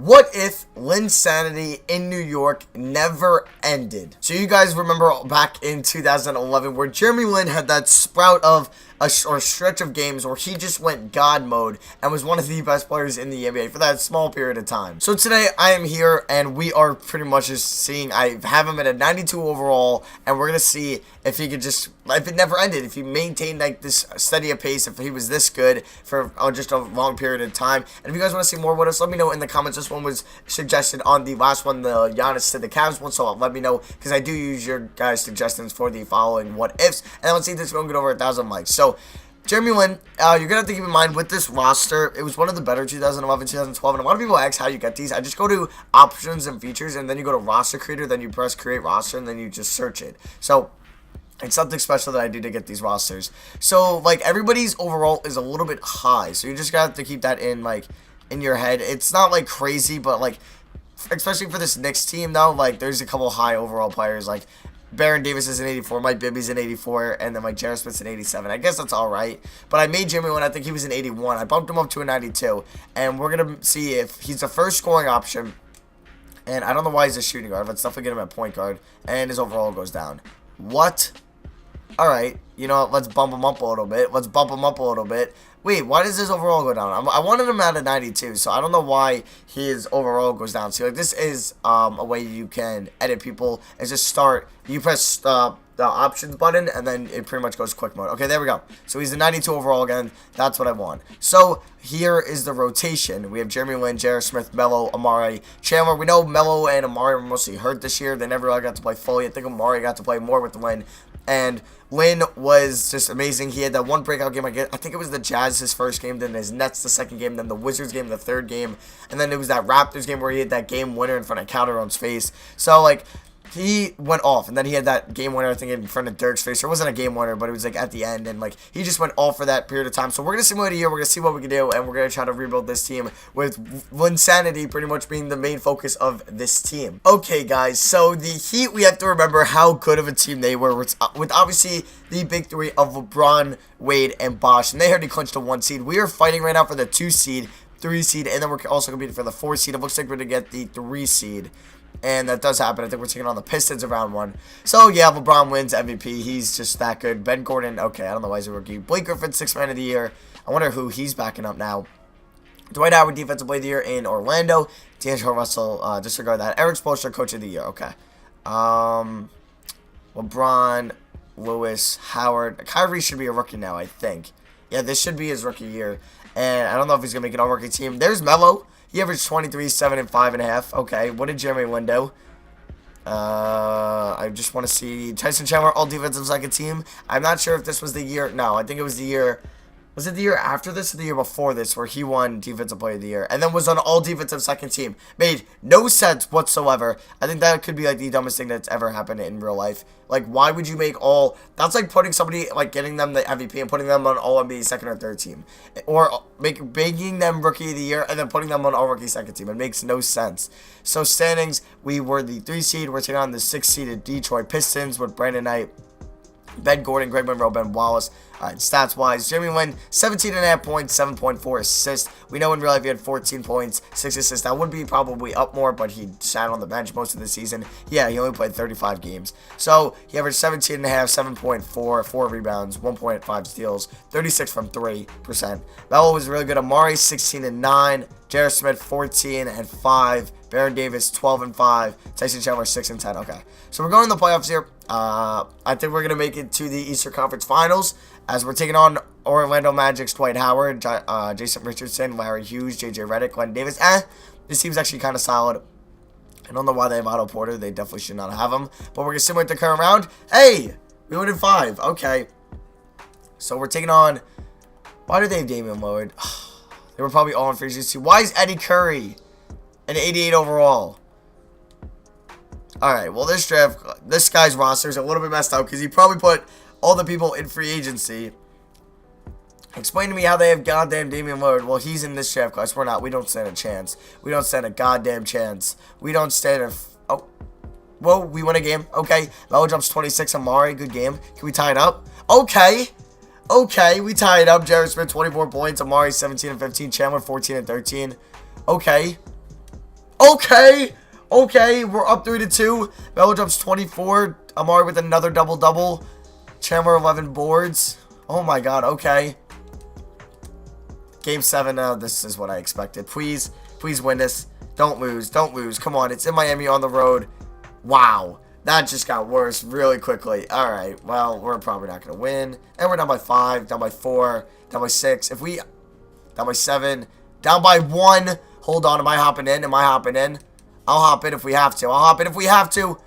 What if Linsanity in New York never ended? So you guys remember back in 2011 where Jeremy Lin had that sprout of a stretch of games where he just went God mode and was one of the best players in the NBA for that small period of time. So today I am here and we are pretty much just seeing, I have him at a 92 overall, and we're going to see if he could just, if it never ended, if he maintained like this steady pace, if he was this good for just a long period of time. And if you guys want to see more with us, let me know in the comments. This one was suggested on the last one, the Giannis to the Cavs one, so let me know because I do use your guys' suggestions for the following what ifs. And let's see if this is going to get over 1,000 likes. So Jeremy Lin, you're going to have to keep in mind with this roster, it was one of the better 2011, 2012, and a lot of people ask how you get these. I just go to options and features, and then you go to roster creator, then you press create roster, and then you just search it. So it's something special that I do to get these rosters. So, like, everybody's overall is a little bit high, so you just got to keep that in, like, in your head. It's not, like, crazy, but, like, especially for this Knicks team, though, like, there's a couple high overall players, like Baron Davis is an 84, Mike Bibby's an 84, and then like J.R. Smith's an 87. I guess that's all right. But I made Jimmy when I think he was an 81. I bumped him up to a 92, and we're going to see if he's the first scoring option. And I don't know why he's a shooting guard. Let's definitely get him at point guard, and his overall goes down. What? All right. You know what? Let's bump him up a little bit. Let's bump him up a little bit. Wait, why does his overall go down? I wanted him at a 92, so I don't know why his overall goes down. See, like, this is a way you can edit people. Is just start. You press the options button, and then it pretty much goes quick mode. Okay, there we go. So he's a 92 overall again. That's what I want. So here is the rotation. We have Jeremy Lin, J.R. Smith, Melo, Amari, Chandler. We know Melo and Amari were mostly hurt this year. They never really got to play fully. I think Amari got to play more with Lin. And Lin was just amazing. He had that one breakout game. I think it was the Jazz his first game, then his Nets the second game, then the Wizards game the third game, and then it was that Raptors game where he had that game winner in front of Calderon's face. So, like, he went off, and then he had that game winner, I think, in front of Dirk's face. It wasn't a game winner, but it was, like, at the end, and, like, he just went off for that period of time. So we're going to simulate a year. We're going to see what we can do, and we're going to try to rebuild this team with Linsanity pretty much being the main focus of this team. Okay, guys, so the Heat, we have to remember how good of a team they were with obviously the big three of LeBron, Wade, and Bosh, and they already clinched a 1 seed. We are fighting right now for the 2 seed, 3 seed, and then we're also competing for the 4 seed. It looks like we're going to get the 3 seed. And that does happen. I think we're taking on the Pistons of round 1. So, yeah, LeBron wins MVP. He's just that good. Ben Gordon, okay, I don't know why he's a rookie. Blake Griffin, 6th man of the year. I wonder who he's backing up now. Dwight Howard, defensive player of the year in Orlando. D'Angelo Russell, disregard that. Eric Spoelstra, coach of the year. Okay. LeBron, Lewis, Howard. Kyrie should be a rookie now, I think. Yeah, this should be his rookie year. And I don't know if he's going to make an all-rookie team. There's Melo. He averaged 23, 7, and 5.5. Okay, what did Jeremy Lin do? I just want to see Tyson Chandler, all defensive second team. I'm not sure if this was the year. No, I think it was the year. Was it the year after this or the year before this where he won Defensive Player of the Year and then was on all defensive second team? Made no sense whatsoever. I think that could be like the dumbest thing that's ever happened in real life. Like, why would you make all... That's like putting somebody, like getting them the MVP and putting them on all NBA second or third team. Or making them Rookie of the Year and then putting them on all Rookie second team. It makes no sense. So standings, we were the 3 seed. We're taking on the 6 seeded Detroit Pistons with Brandon Knight, Ben Gordon, Greg Monroe, Ben Wallace. Stats-wise, Jeremy Lin, 17.5 points, 7.4 assists. We know in real life he had 14 points, 6 assists. That would be probably up more, but he sat on the bench most of the season. Yeah, he only played 35 games. So, he averaged 17.5, 7.4, 4 rebounds, 1.5 steals, 36 from 3%. Melo was really good. Amari, 16-9. J.R. Smith, 14-5. Baron Davis, 12-5. Tyson Chandler, 6-10. Okay, so we're going to the playoffs here. I think we're going to make it to the Eastern Conference Finals as we're taking on Orlando Magic's Dwight Howard, Jason Richardson, Larry Hughes, J.J. Redick, Glenn Davis. This team's actually kind of solid. I don't know why they have Otto Porter. They definitely should not have him. But we're going to simulate the current round. Hey, we went in 5. Okay. So we're taking on... Why do they have Damian Lillard? They were probably all in free agency. Why is Eddie Curry an 88 overall? Alright, well, this guy's roster is a little bit messed up because he probably put all the people in free agency. Explain to me how they have goddamn Damian Lillard. Well, he's in this draft class. We're not. We don't stand a chance. We don't stand a goddamn chance. We don't stand a... Oh. Whoa, we win a game. Okay. Melo jumps 26. Amari, good game. Can we tie it up? Okay. Okay, we tie it up. J.R. Smith, 24 points. Amari, 17 and 15. Chandler, 14 and 13. Okay. Okay. Okay, we're up 3-2. Melo drops 24. Amari with another double-double. Chandler 11 boards. Oh my god, okay. Game 7, this is what I expected. Please win this. Don't lose. Come on, it's in Miami on the road. Wow. That just got worse really quickly. Alright, well, we're probably not going to win. And we're down by 5, down by 4, down by 6. Down by 7, down by 1. Hold on, am I hopping in? I'll hop in if we have to.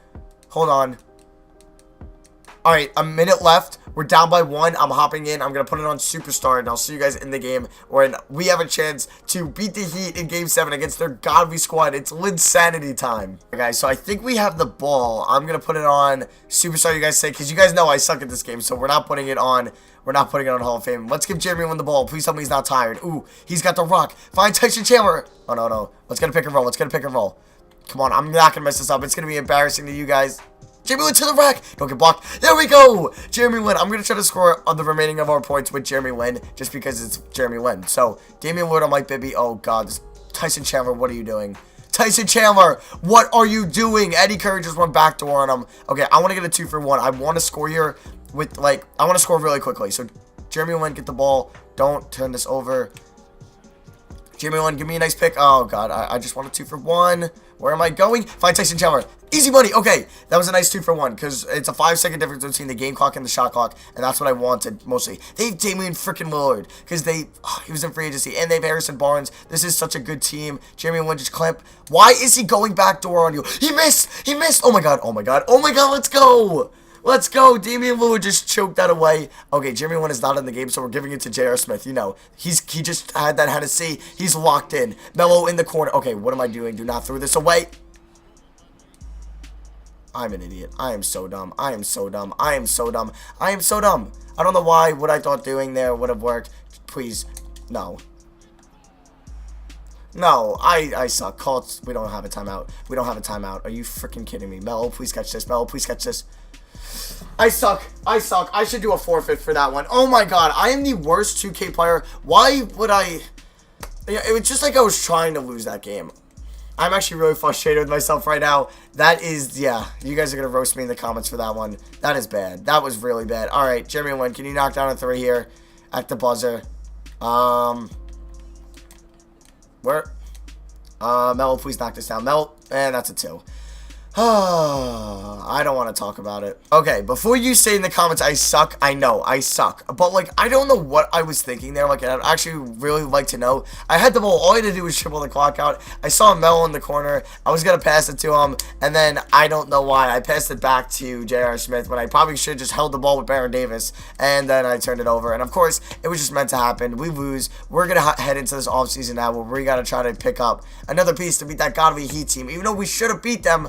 Hold on. Alright, a minute left. We're down by 1. I'm hopping in. I'm going to put it on Superstar, and I'll see you guys in the game when we have a chance to beat the Heat in Game 7 against their godly squad. It's Linsanity time. Okay, guys, so I think we have the ball. I'm going to put it on Superstar, you guys say, because you guys know I suck at this game, so we're not putting it on Hall of Fame. Let's give Jeremy Lin the ball. Please tell me he's not tired. Ooh, he's got the rock. Find Tyson Chandler. Oh, no. Let's get a pick and roll. Come on, I'm not going to mess this up. It's going to be embarrassing to you guys. Jeremy Lin to the rack. Don't get blocked. There we go. Jeremy Lin. I'm going to try to score on the remaining of our points with Jeremy Lin just because it's Jeremy Lin. So, Damian Lillard on Mike Bibby. Oh, God. Tyson Chandler, what are you doing? Tyson Chandler, what are you doing? Eddie Curry just went backdoor on him. Okay, I want to get a 2-for-1. I want to score here with, I want to score really quickly. So, Jeremy Lin, get the ball. Don't turn this over. Jeremy Lin, give me a nice pick. Oh, God. I just want a 2-for-1. Where am I going? Find Tyson Chandler. Easy money. Okay, that was a nice 2-for-1 because it's a 5-second difference between the game clock and the shot clock, and that's what I wanted mostly. They have Damian freaking Lillard because he was in free agency, and they have Harrison Barnes. This is such a good team. Jeremy Lin just clamp. Why is he going backdoor on you? He missed. Oh my god. Let's go. Damian Lillard just choked that away. Okay, Jeremy Lin is not in the game, so we're giving it to J.R. Smith. You know, he just had that Hennessy. He's locked in. Melo in the corner. Okay, what am I doing? Do not throw this away. I'm an idiot. I am so dumb. I don't know why what I thought doing there would have worked. Please, no. No, I suck. Colts, we don't have a timeout. Are you freaking kidding me? Melo, please catch this. I suck. I should do a forfeit for that one. Oh my god, I am the worst 2K player. Why would I... It was just like I was trying to lose that game. I'm actually really frustrated with myself right now. That is, yeah, you guys are going to roast me in the comments for that one. That is bad. That was really bad. All right, Jeremy Lin, can you knock down a 3 here at the buzzer? Where? Melo, please knock this down. Melo, and that's a 2. I don't want to talk about it. Okay, before you say in the comments, I suck, I know, I suck. But, I don't know what I was thinking there. I'd actually really like to know. I had the ball. All I had to do was triple the clock out. I saw Melo in the corner. I was going to pass it to him. And then, I don't know why. I passed it back to J.R. Smith when I probably should have just held the ball with Baron Davis. And then I turned it over. And, of course, it was just meant to happen. We lose. We're going to head into this offseason now where we got to try to pick up another piece to beat that godly Heat team. Even though we should have beat them,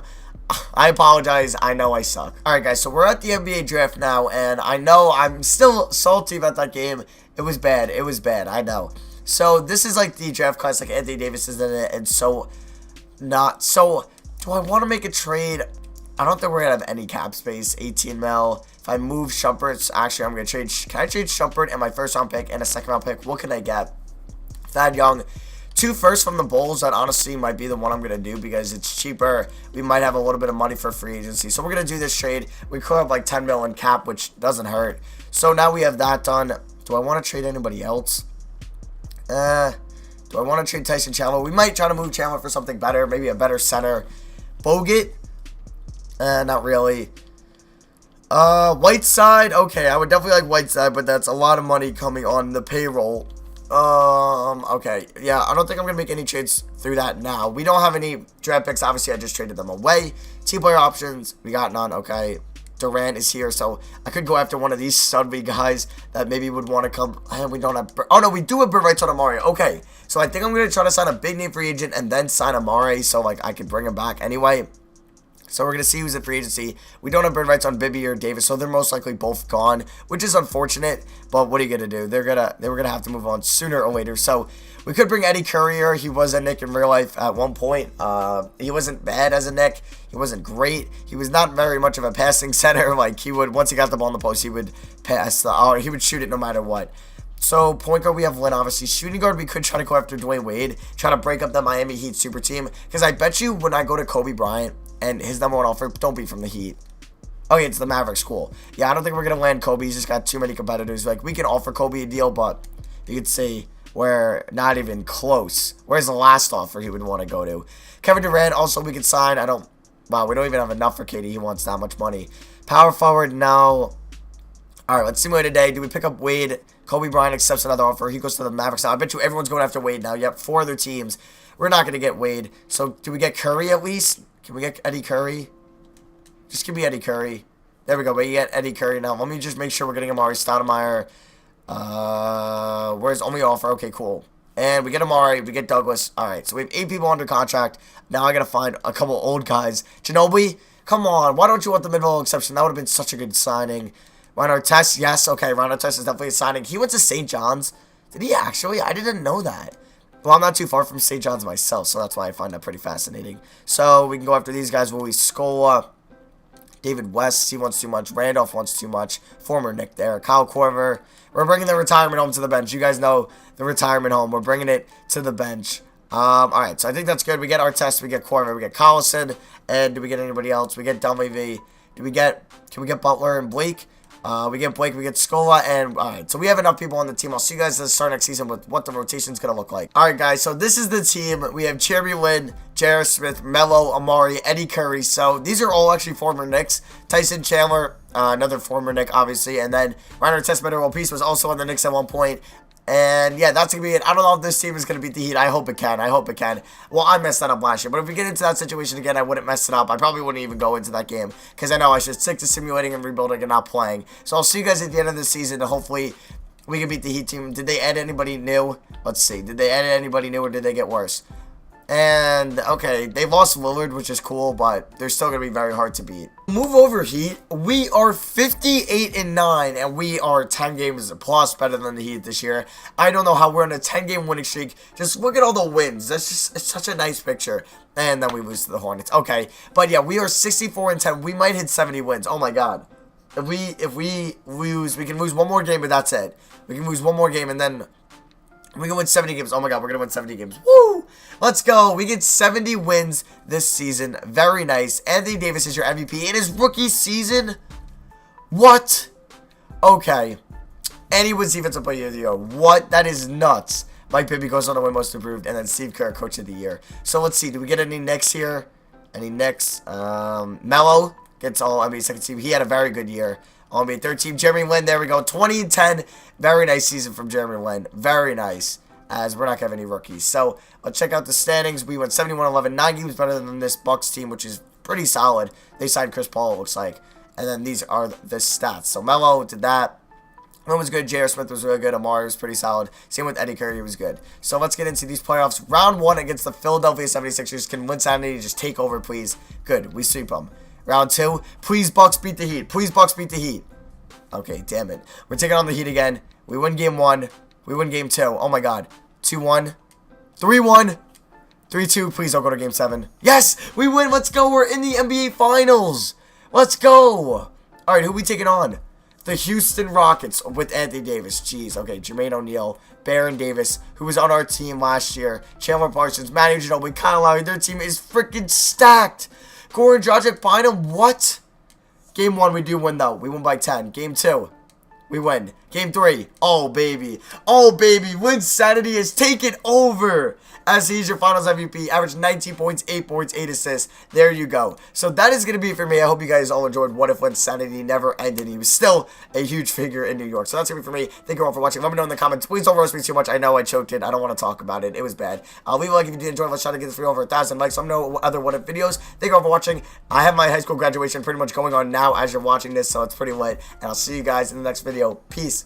I apologize. I know I suck. Alright, guys, so we're at the NBA draft now, and I know I'm still salty about that game. It was bad. I know. So, this is like the draft class, like Anthony Davis is in it, and so not. So, do I want to make a trade? I don't think we're going to have any cap space. 18 mil. If I move Shumpert, actually, I'm going to trade. Can I trade Shumpert and my first round pick and a second round pick? What can I get? Thad Young. 2 firsts from the Bulls, that honestly might be the one I'm going to do because it's cheaper. We might have a little bit of money for free agency. So we're going to do this trade. We could have like 10 mil in cap, which doesn't hurt. So now we have that done. Do I want to trade anybody else? Do I want to trade Tyson Chandler? We might try to move Chandler for something better. Maybe a better center. Bogut? Not really. Whiteside? Okay, I would definitely like Whiteside, but that's a lot of money coming on the payroll. Okay. Yeah, I don't think I'm going to make any trades through that now. We don't have any draft picks. Obviously, I just traded them away. Team player options, we got none. Okay. Durant is here, so I could go after one of these studly guys that maybe would want to come. And we don't have... Oh, no, we do have bird rights on Amari. Okay. So I think I'm going to try to sign a big name free agent and then sign Amari so, I could bring him back anyway. So we're going to see who's in free agency. We don't have bird rights on Bibby or Davis, so they're most likely both gone, which is unfortunate. But what are you going to do? They were going to have to move on sooner or later. So we could bring Eddie Curry. He was a Knick in real life at one point. He wasn't bad as a Knick. He wasn't great. He was not very much of a passing center. He would, once he got the ball in the post, he would pass. He would shoot it no matter what. So, point guard, we have Lin, obviously. Shooting guard, we could try to go after Dwayne Wade, try to break up the Miami Heat super team. Because I bet you when I go to Kobe Bryant and his number one offer, don't be from the Heat. Okay, it's the Mavericks, cool. Yeah, I don't think we're going to land Kobe. He's just got too many competitors. Like, we can offer Kobe a deal, but you could say we're not even close. Where's the last offer he would want to go to? Kevin Durant, also, we could sign. Wow, we don't even have enough for KD. He wants that much money. Power forward, now. All right, let's simulate today. Do we pick up Wade? Kobe Bryant accepts another offer. He goes to the Mavericks now. I bet you everyone's going after Wade now. Yep, 4 other teams. We're not going to get Wade. So, do we get Curry at least? Can we get Eddie Curry? Just give me Eddie Curry. There we go. We get Eddie Curry now. Let me just make sure we're getting Amari Stoudemire. Where's only offer? Okay, cool. And we get Amari. We get Douglas. All right, so we have 8 people under contract. Now I got to find a couple old guys. Ginobili, come on. Why don't you want the mid-level exception? That would have been such a good signing. Ron Artest, yes. Okay, Ron Artest is definitely a signing. He went to St. John's. Did he actually? I didn't know that. Well, I'm not too far from St. John's myself, so that's why I find that pretty fascinating. So we can go after these guys. Willie Scola, David West, he wants too much. Randolph wants too much. Former Nick there. Kyle Korver. We're bringing the retirement home to the bench. You guys know the retirement home. We're bringing it to the bench. All right, so I think that's good. We get Artest, we get Korver, we get Collison, and do we get anybody else? We get Dunleavy. Can we get Butler and Blake? We get Blake, we get Scola, and alright, so we have enough people on the team. I'll see you guys at the start next season with what the rotation's going to look like. Alright, guys, so this is the team. We have Jeremy Lin, J.R. Smith, Melo, Amari, Eddie Curry. So these are all actually former Knicks. Tyson Chandler, another former Knick, obviously, and then Reiner Testament Piece was also on the Knicks at one point. And, yeah, that's going to be it. I don't know if this team is going to beat the Heat. I hope it can. I hope it can. Well, I messed that up last year. But if we get into that situation again, I wouldn't mess it up. I probably wouldn't even go into that game. Because I know I should stick to simulating and rebuilding and not playing. So I'll see you guys at the end of the season. And hopefully we can beat the Heat team. Did they add anybody new? Let's see. Did they add anybody new or did they get worse? And, okay, they lost Lillard, which is cool, but they're still going to be very hard to beat. Move over, Heat. We are 58-9, and we are 10 games plus better than the Heat this year. I don't know how we're on a 10-game winning streak. Just look at all the wins. That's just, it's such a nice picture. And then we lose to the Hornets. Okay, but yeah, we are 64-10. We might hit 70 wins. Oh, my God. If we lose, we can lose one more game, but that's it. We can lose one more game, and then we can win 70 games. Oh, my God, we're going to win 70 games. Woo! Let's go. We get 70 wins this season. Very nice. Anthony Davis is your MVP in his rookie season. What? Okay. And he was Defensive Player of the Year. What? That is nuts. Mike Bibby goes on to win Most Improved. And then Steve Kerr, Coach of the Year. So let's see. Do we get any Knicks here? Any Knicks? Melo gets all NBA second team. He had a very good year. All NBA third team. Jeremy Lin. There we go. 20-10. Very nice season from Jeremy Lin. Very nice. As we're not going to have any rookies. So, let's check out the standings. We went 71-11. 9 games better than this Bucks team, which is pretty solid. They signed Chris Paul, it looks like. And then these are the stats. So, Melo did that. Lin was good. J.R. Smith was really good. Amari was pretty solid. Same with Eddie Curry, he was good. So, let's get into these playoffs. Round 1 against the Philadelphia 76ers. Can Linsanity just take over, please? Good. We sweep them. Round 2. Please, Bucks beat the Heat. Please, Bucks beat the Heat. Okay, damn it. We're taking on the Heat again. We win game 1. We win game 2. Oh, my God. 2-1. 3-1. 3-2. Please don't go to game 7. Yes! We win. Let's go. We're in the NBA Finals. Let's go. All right, who are we taking on? The Houston Rockets with Anthony Davis. Jeez. Okay, Jermaine O'Neal, Baron Davis, who was on our team last year. Chandler Parsons, Manu Ginobili, Kyle Lowry. Their team is freaking stacked. Goran Dragic, Bynum. What? Game 1, we do win, though. We win by 10. Game 2. We win. Game 3. Oh, baby. Oh, baby. Linsanity has taken over as he's your finals MVP. Averaged 19 points, 8 points, 8 assists. There you go. So that is going to be it for me. I hope you guys all enjoyed What If Linsanity never ended. He was still a huge figure in New York. So that's going to be for me. Thank you all for watching. Let me know in the comments. Please don't roast me too much. I know I choked it. I don't want to talk about it. It was bad. Leave a like if you did enjoy. Let's try to get this video over 1,000 likes. Let me know other What If videos. Thank you all for watching. I have my high school graduation pretty much going on now as you're watching this. So it's pretty lit. And I'll see you guys in the next video. Peace.